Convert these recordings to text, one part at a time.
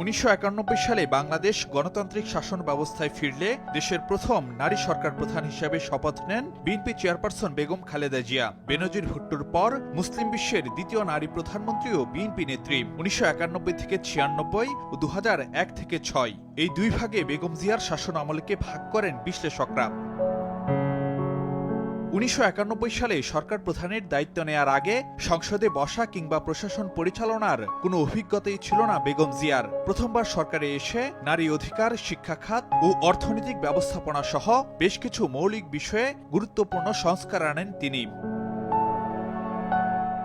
১৯৯১ সালে বাংলাদেশ গণতান্ত্রিক শাসন ব্যবস্থায় ফিরলে দেশের প্রথম নারী সরকার প্রধান হিসেবে শপথ নেন বিএনপি চেয়ারপারসন বেগম খালেদা জিয়া। বেনজির ভুট্টোর পর মুসলিম বিশ্বের দ্বিতীয় নারী প্রধানমন্ত্রী ও বিএনপি নেত্রী। ১৯৯১ থেকে ৯৬ ও ২০০১ থেকে ৬ এই দুই ভাগে বেগম জিয়ার শাসন আমলকে ভাগ করেন বিশ্লেষকরা। ১৯৯১ সালে সরকার প্রধানের দায়িত্ব নেয়ার আগে সংসদে বসা কিংবা প্রশাসন পরিচালনার কোনো অভিজ্ঞতাই ছিল না বেগম জিয়ার। প্রথমবার সরকারে এসে নারী অধিকার, শিক্ষা খাত ও অর্থনৈতিক ব্যবস্থাপনা সহ বেশ কিছু মৌলিক বিষয়ে গুরুত্বপূর্ণ সংস্কার আনেন তিনি।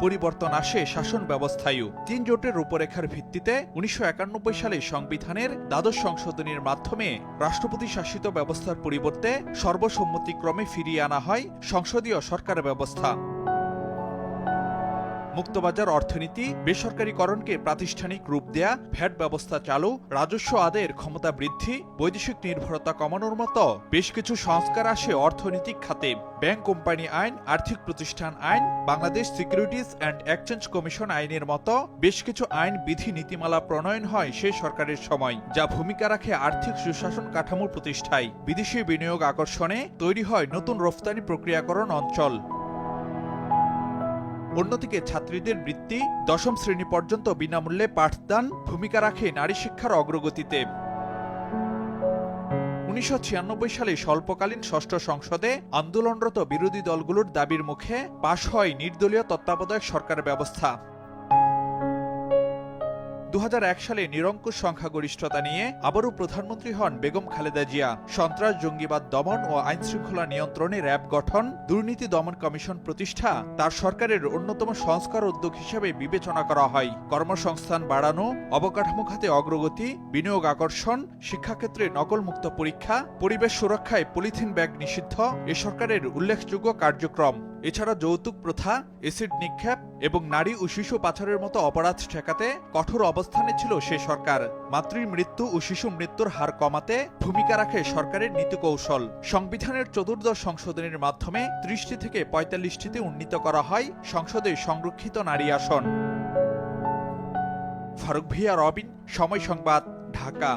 পরিবর্তন আসে শাসন ব্যবস্থায়ও। ৩ জোটের রূপরেখার ভিত্তিতে ১৯৯১ সালে সংবিধানের দ্বাদশ সংশোধনীর মাধ্যমে রাষ্ট্রপতি শাসিত ব্যবস্থার পরিবর্তে সর্বসম্মতিক্রমে ফিরিয়ে আনা হয় সংসদীয় সরকার ব্যবস্থা। মুক্তবাজার অর্থনীতি, বেসরকারীকরণকে প্রাতিষ্ঠানিক রূপ দেয়া, ভ্যাট ব্যবস্থা চালু, রাজস্ব আদায়ের ক্ষমতা বৃদ্ধি, বৈদেশিক নির্ভরতা কমানোর মতো বেশ কিছু সংস্কার আসে অর্থনৈতিক খাতে। ব্যাংক কোম্পানি আইন, আর্থিক প্রতিষ্ঠান আইন, Bangladesh securities and exchange commission আইনের মতো বেশ কিছু আইন বিধি নীতিমালা প্রণয়ন হয় সেই সরকারের সময়, যা ভূমিকা রাখে আর্থিক সুশাসন কাঠামো প্রতিষ্ঠায়। বিদেশি বিনিয়োগ আকর্ষণে তৈরি হয় নতুন রফতানি প্রক্রিয়াকরণ অঞ্চল। অন্যদিকে ছাত্রীদের বৃত্তি, ১০ম শ্রেণী পর্যন্ত বিনামূল্যে পাঠদান ভূমিকা রাখে নারী শিক্ষার অগ্রগতিতে। ১৯৯৬ সালে স্বল্পকালীন ষষ্ঠ সংসদে আন্দোলনরত বিরোধী দলগুলোর দাবির মুখে পাশ হয় নির্দলীয় তত্ত্বাবধায়ক সরকার ব্যবস্থা। ২০০১ সালে নিরঙ্কুশ সংখ্যাগরিষ্ঠতা নিয়ে আবারও প্রধানমন্ত্রী হন বেগম খালেদা জিয়া। সন্ত্রাস, জঙ্গিবাদ দমন ও আইনশৃঙ্খলা নিয়ন্ত্রণে র্যাব গঠন, দুর্নীতি দমন কমিশন প্রতিষ্ঠা তার সরকারের অন্যতম সংস্কার উদ্যোগ হিসেবে বিবেচনা করা হয়। কর্মসংস্থান বাড়ানো, অবকাঠামো খাতে অগ্রগতি, বিনিয়োগ আকর্ষণ, শিক্ষাক্ষেত্রে নকলমুক্ত পরীক্ষা, পরিবেশ সুরক্ষায় পলিথিন ব্যাগ নিষিদ্ধ এ সরকারের উল্লেখযোগ্য কার্যক্রম। এছাড়া যৌতুক প্রথা, এসিড নিক্ষেপ এবং নারী ও শিশু পাচারের মতো অপরাধ ঠেকাতে কঠোর অবস্থানে ছিল সে সরকার। মাতৃ মৃত্যু ও শিশু মৃত্যুর হার কমাতে ভূমিকা রাখে সরকারের নীতিকৌশল। সংবিধানের ১৪দশ সংশোধনীর মাধ্যমে ৩০টি থেকে ৪৫টিতে উন্নীত করা হয় সংসদে সংরক্ষিত নারী আসন। ফারুক ভিয়া, রবিন, সময় সংবাদ, ঢাকা।